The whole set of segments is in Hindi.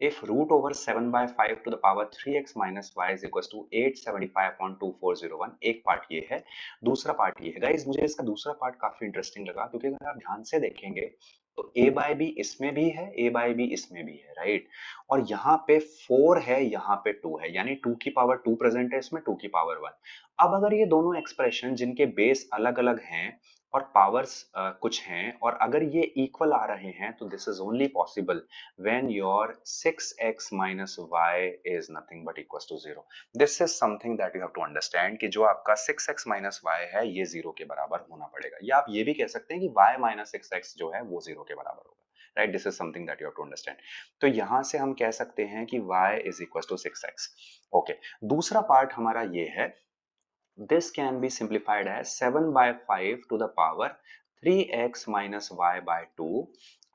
if root over 7 by 5 to the power 3x minus y is equals to 875.2401, एक पार्ट ये है। दूसरा पार्ट ये है गाइस, मुझे इसका दूसरा पार्ट काफी इंटरेस्टिंग लगा, क्योंकि अगर आप ध्यान से देखेंगे तो a बाय बी इसमें भी है, a बाय बी इसमें भी है, राइट। और यहाँ पे 4 है, यहाँ पे 2 है, यानी 2 की पावर 2 प्रेजेंट है इसमें, 2 की पावर 1। अब अगर ये दोनों एक्सप्रेशन जिनके बेस अलग अलग हैं और पावर्स कुछ हैं, और अगर ये इक्वल आ रहे हैं, तो this is only possible when your 6x minus y is nothing but equals to 0. This is something that you have to understand कि जो आपका 6x minus y है ये 0 के बराबर होना पड़ेगा, या आप ये भी कह सकते हैं कि y minus 6x जो है वो 0 के बराबर होगा, right. This is something that you have to understand. तो यहां से हम कह सकते हैं कि y is equals to 6x। Okay, दूसरा पार्ट हमारा ये है, this can be simplified as 7 by 5 to the power 3x minus y by 2,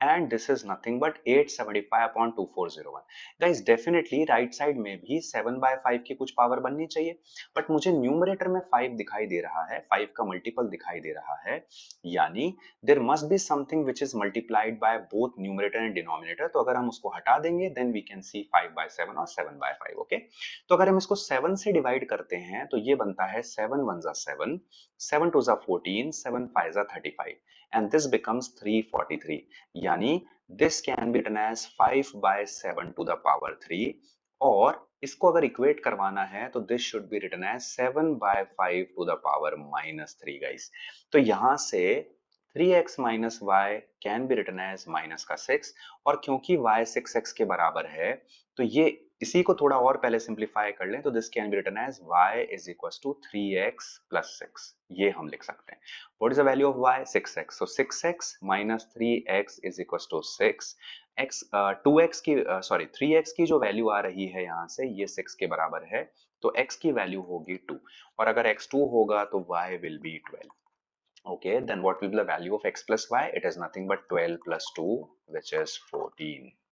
and this is nothing but 875.2401। guys definitely right side में भी 7 by 5 की कुछ पावर बननी चाहिए, बट मुझे न्यूमरेटर में 5 दिखाई दे रहा है, 5 का मल्टीपल दिखाई दे रहा है, यानी there must be something which is multiplied by both numerator and denominator. तो अगर हम उसको हटा देंगे then we can see 5 by 7 और 7 by 5। ओके, तो अगर हम इसको 7 से डिवाइड करते हैं तो ये बनता है 7 1 जा 7, 7 2 जा 14, 7 5 जा 35, and this becomes 343, यानी this can be written as 5 by 7 to the power 3, और इसको अगर इक्वेट करवाना है तो this should be written as 7 by 5 to the power minus 3 guys। तो यहां से 3x minus y can be written as minus का 6, और क्योंकि y 6x के बराबर है तो ये इसी को थोड़ा और पहले सिंप्लीफाई कर लें तो this can be written as y is equals to 3x plus 6, ये हम लिख सकते हैं। What is the value of y? 6x, so 6x minus 3x is equals to 6। x 2x की सॉरी 3x की जो वैल्यू आ रही है यहाँ से ये 6 के बराबर है, तो x की वैल्यू होगी 2, और अगर x 2 होगा तो y will be 12। Okay, then what will be the value of x plus y? It is nothing but 12 plus 2, which is 14.